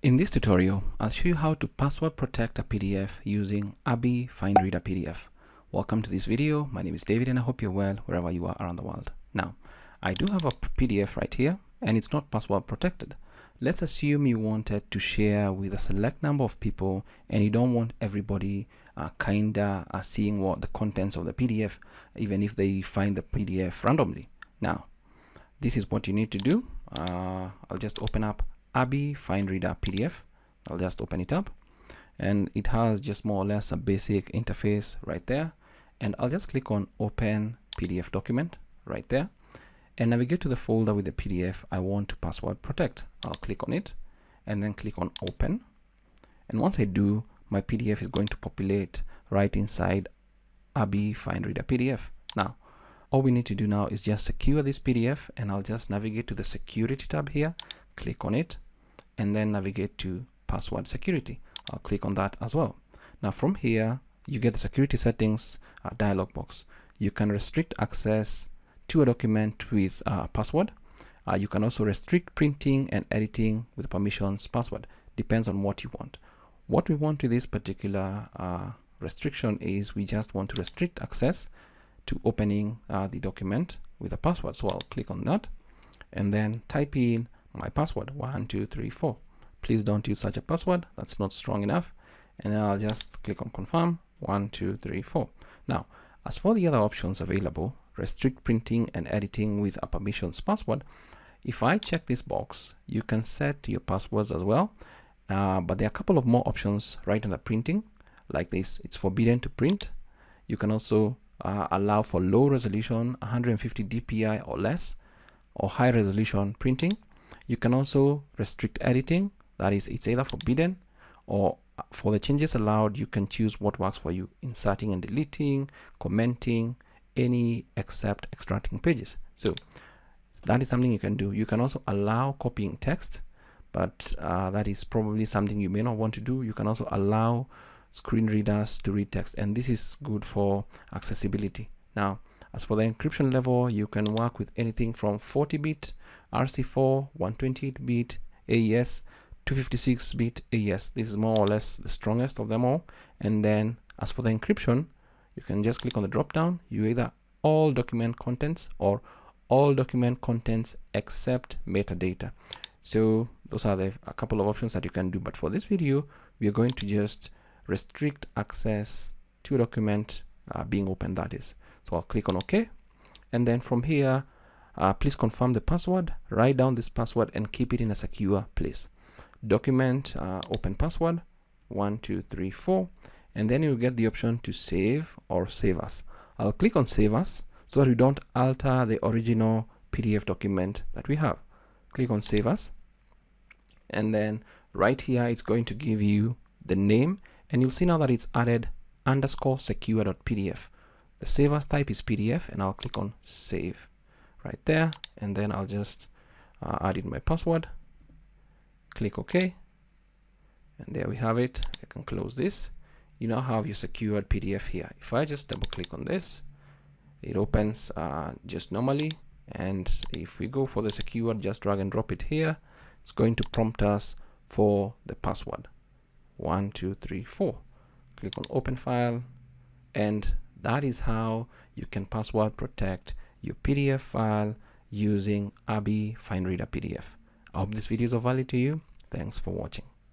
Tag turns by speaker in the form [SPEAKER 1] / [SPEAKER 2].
[SPEAKER 1] In this tutorial, I'll show you how to password protect a PDF using Abbyy Finereader PDF. Welcome to this video. My name is David and I hope you're well wherever you are around the world. Now, I do have a PDF right here and it's not password protected. Let's assume you wanted to share with a select number of people and you don't want everybody seeing what the contents of the PDF, even if they find the PDF randomly. Now, this is what you need to do. I'll just open up Abbyy Finereader PDF. I'll just open it up and it has just more or less a basic interface right there, and I'll just click on open PDF document right there and navigate to the folder with the PDF I want to password protect. I'll click on it and then click on open, and once I do, my PDF is going to populate right inside Abbyy Finereader PDF. Now all we need to do now is just secure this PDF, and I'll just navigate to the security tab here, click on it, and then navigate to password security. I'll click on that as well. Now from here, you get the security settings dialog box. You can restrict access to a document with password. You can also restrict printing and editing with permissions password. Depends on what you want. What we want to this particular restriction is we just want to restrict access to opening the document with a password. So I'll click on that and then type in my password 1234. Please don't use such a password, that's not strong enough. And then I'll just click on confirm 1234. Now, as for the other options available, restrict printing and editing with a permissions password, if I check this box, you can set your passwords as well. But there are a couple of more options right under printing, like this. It's forbidden to print. You can also allow for low resolution 150 dpi or less, or high resolution printing. You can also restrict editing, that is, it's either forbidden, or for the changes allowed, you can choose what works for you: inserting and deleting, commenting, any except extracting pages. So that is something you can do. You can also allow copying text, but that is probably something you may not want to do. You can also allow screen readers to read text, and this is good for accessibility. Now, as for the encryption level, you can work with anything from 40-bit RC4, 128-bit AES, 256-bit AES. This is more or less the strongest of them all. And then as for the encryption, you can just click on the drop down. You either all document contents or all document contents except metadata. So those are a couple of options that you can do. But for this video, we are going to just restrict access to a document being open, that is. So I'll click on OK, and then from here, please confirm the password, write down this password and keep it in a secure place. Document open password 1234, and then you'll get the option to save or save as. I'll click on save as so that we don't alter the original PDF document that we have. Click on save as, and then right here it's going to give you the name, and you'll see now that it's added _secure.pdf. The save as type is PDF, and I'll click on save right there, and then I'll just add in my password, click OK, and there we have it. I can close this. You now have your secured PDF here. If I just double click on this, it opens just normally, and if we go for the secured, just drag and drop it here, it's going to prompt us for the password 1234. Click on open file, and that is how you can password protect your PDF file using Abbyy Finereader PDF. I hope this video is of value to you. Thanks for watching.